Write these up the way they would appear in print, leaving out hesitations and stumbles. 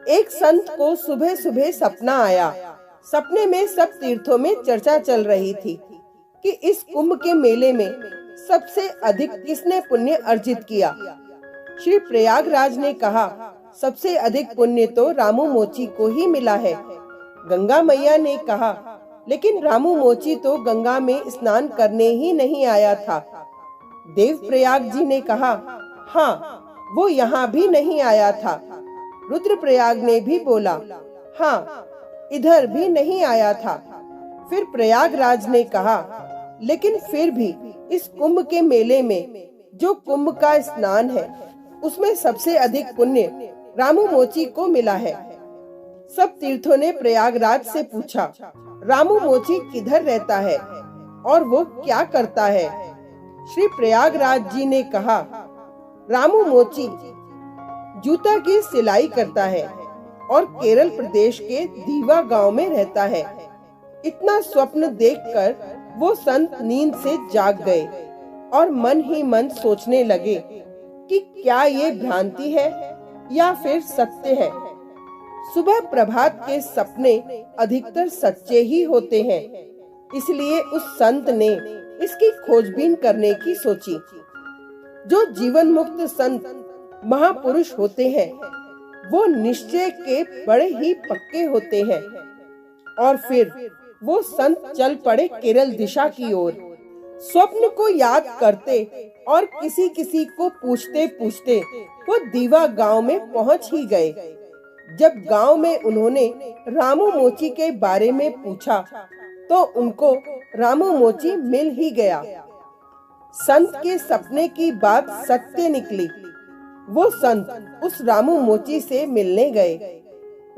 एक संत को सुबह सुबह सपना आया। सपने में सब तीर्थों में चर्चा चल रही थी कि इस कुंभ के मेले में सबसे अधिक किसने पुण्य अर्जित किया। श्री प्रयागराज ने कहा, सबसे अधिक पुण्य तो रामू मोची को ही मिला है। गंगा मैया ने कहा, लेकिन रामू मोची तो गंगा में स्नान करने ही नहीं आया था। देव प्रयाग जी ने कहा, हाँ, वो यहाँ भी नहीं आया था। रुद्रप्रयाग ने भी बोला, हाँ, इधर भी नहीं आया था। फिर प्रयागराज ने कहा, लेकिन फिर भी इस कुंभ के मेले में जो कुंभ का स्नान है उसमें सबसे अधिक पुण्य रामू मोची को मिला है। सब तीर्थों ने प्रयागराज से पूछा, रामू मोची किधर रहता है और वो क्या करता है। श्री प्रयागराज जी ने कहा, रामू मोची जूता की सिलाई करता है और केरल प्रदेश के दीवा गांव में रहता है। इतना स्वप्न देखकर वो संत नींद से जाग गए और मन ही मन सोचने लगे कि क्या ये भ्रांति है या फिर सत्य है। सुबह प्रभात के सपने अधिकतर सच्चे ही होते हैं, इसलिए उस संत ने इसकी खोजबीन करने की सोची। जो जीवन मुक्त संत महापुरुष होते हैं वो निश्चय के बड़े ही पक्के होते हैं। और फिर वो संत चल पड़े केरल दिशा की ओर। स्वप्न को याद करते और किसी किसी को पूछते पूछते वो दीवा गांव में पहुंच ही गए। जब गांव में उन्होंने रामू मोची के बारे में पूछा तो उनको रामू मोची मिल ही गया। संत के सपने की बात सत्य निकली। वो संत उस रामू मोची से मिलने गए।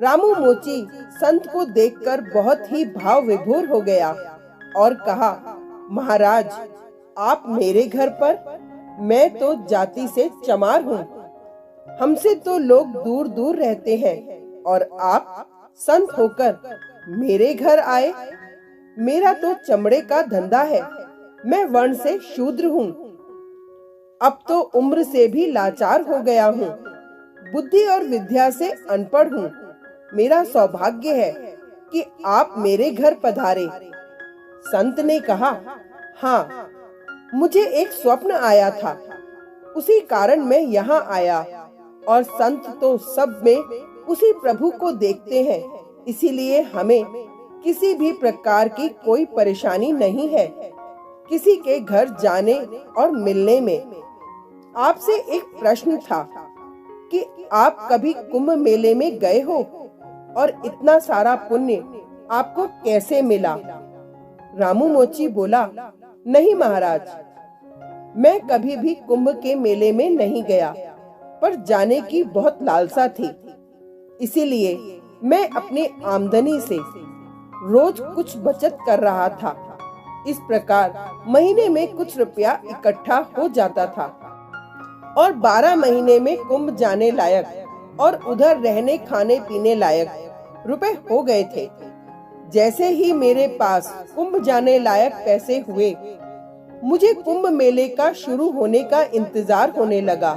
रामू मोची संत को देखकर बहुत ही भाव विभोर हो गया और कहा, महाराज, आप मेरे घर पर? मैं तो जाति से चमार हूँ। हमसे तो लोग दूर दूर रहते हैं और आप संत होकर मेरे घर आए। मेरा तो चमड़े का धंधा है। मैं वर्ण से शूद्र हूँ। अब तो उम्र से भी लाचार हो गया हूँ। बुद्धि और विद्या से अनपढ़ हूँ। मेरा सौभाग्य है कि आप मेरे घर पधारे। संत ने कहा, हाँ, मुझे एक स्वप्न आया था, उसी कारण मैं यहाँ आया। और संत तो सब में उसी प्रभु को देखते हैं, इसीलिए हमें किसी भी प्रकार की कोई परेशानी नहीं है किसी के घर जाने और मिलने में। आपसे एक प्रश्न था कि आप कभी कुंभ मेले में गए हो और इतना सारा पुण्य आपको कैसे मिला। रामू मोची बोला, नहीं महाराज, मैं कभी भी कुंभ के मेले में नहीं गया, पर जाने की बहुत लालसा थी। इसीलिए मैं अपनी आमदनी से रोज कुछ बचत कर रहा था। इस प्रकार महीने में कुछ रुपया इकट्ठा हो जाता था और 12 महीने में कुंभ जाने लायक और उधर रहने खाने पीने लायक रुपए हो गए थे। जैसे ही मेरे पास कुंभ जाने लायक पैसे हुए, मुझे कुंभ मेले का शुरू होने का इंतजार होने लगा।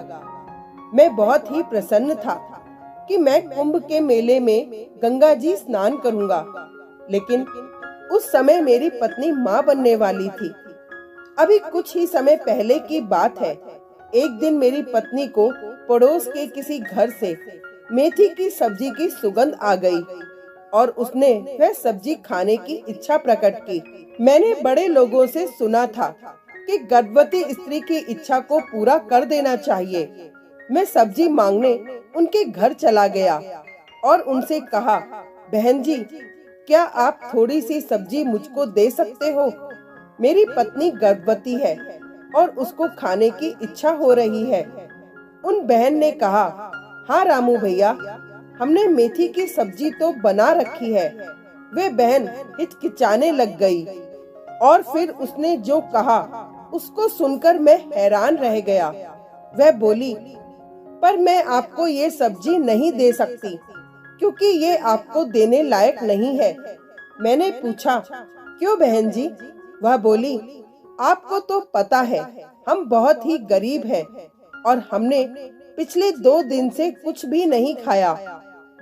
मैं बहुत ही प्रसन्न था कि मैं कुंभ के मेले में गंगा जी स्नान करूंगा। लेकिन उस समय मेरी पत्नी माँ बनने वाली थी। अभी कुछ ही समय पहले की बात है। एक दिन मेरी पत्नी को पड़ोस के किसी घर से मेथी की सब्जी की सुगंध आ गई और उसने वह सब्जी खाने की इच्छा प्रकट की। मैंने बड़े लोगों से सुना था कि गर्भवती स्त्री की इच्छा को पूरा कर देना चाहिए। मैं सब्जी मांगने उनके घर चला गया और उनसे कहा, बहन जी, क्या आप थोड़ी सी सब्जी मुझको दे सकते हो? मेरी पत्नी गर्भवती है और उसको खाने की इच्छा हो रही है। उन बहन ने कहा, हाँ रामू भैया, हमने मेथी की सब्जी तो बना रखी है। वे बहन हिचकिचाने लग गई और फिर उसने जो कहा उसको सुनकर मैं हैरान रह गया। वह बोली, पर मैं आपको ये सब्जी नहीं दे सकती क्योंकि ये आपको देने लायक नहीं है। मैंने पूछा, क्यों बहन जी? वह बोली, आपको तो पता है हम बहुत ही गरीब हैं और हमने पिछले 2 दिन से कुछ भी नहीं खाया।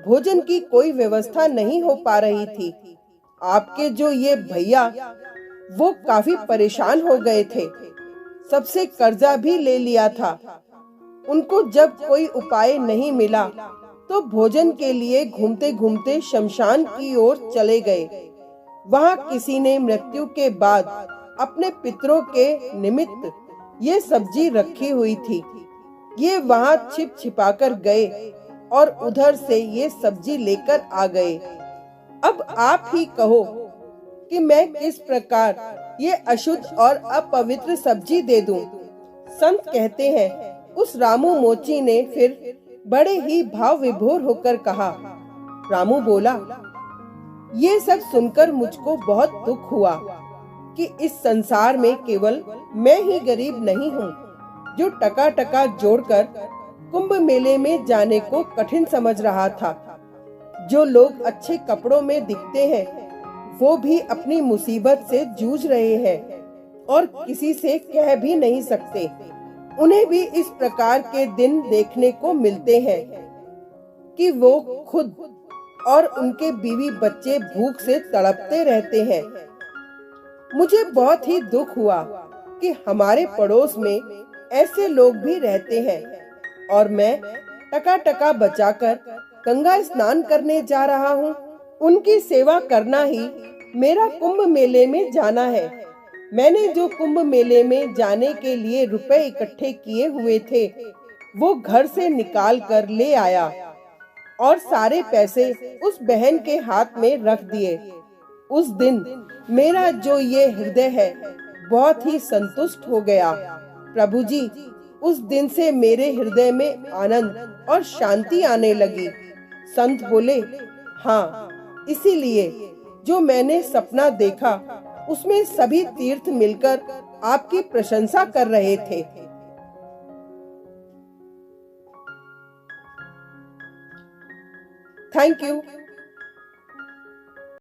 भोजन की कोई व्यवस्था नहीं हो पा रही थी। आपके जो ये भैया वो काफी परेशान हो गए थे, सबसे कर्जा भी ले लिया था। उनको जब कोई उपाय नहीं मिला तो भोजन के लिए घूमते घूमते शमशान की ओर चले गए। वहां किसी ने मृत्यु के बाद अपने पितरों के निमित्त ये सब्जी रखी हुई थी। ये वहां छिप छिपाकर गए और उधर से ये सब्जी लेकर आ गए। अब आप ही कहो कि मैं किस प्रकार ये अशुद्ध और अपवित्र सब्जी दे दूं। संत कहते हैं, उस रामू मोची ने फिर बड़े ही भाव विभोर होकर कहा। रामू बोला, ये सब सुनकर मुझको बहुत दुख हुआ कि इस संसार में केवल मैं ही गरीब नहीं हूँ जो टका टका जोड़कर कुंभ मेले में जाने को कठिन समझ रहा था। जो लोग अच्छे कपड़ों में दिखते हैं वो भी अपनी मुसीबत से जूझ रहे हैं और किसी से कह भी नहीं सकते। उन्हें भी इस प्रकार के दिन देखने को मिलते हैं कि वो खुद और उनके बीवी बच्चे भूख से तड़पते रहते हैं। मुझे बहुत ही दुख हुआ कि हमारे पड़ोस में ऐसे लोग भी रहते हैं और मैं टका टका बचाकर गंगा स्नान करने जा रहा हूँ। उनकी सेवा करना ही मेरा कुंभ मेले में जाना है। मैंने जो कुंभ मेले में जाने के लिए रुपए इकट्ठे किए हुए थे वो घर से निकाल कर ले आया और सारे पैसे उस बहन के हाथ में रख दिए। उस दिन मेरा जो ये हृदय है बहुत ही संतुष्ट हो गया। प्रभु जी, उस दिन से मेरे हृदय में आनंद और शांति आने लगी। संत बोले, हाँ, इसीलिए जो मैंने सपना देखा उसमें सभी तीर्थ मिलकर आपकी प्रशंसा कर रहे थे। Thank you.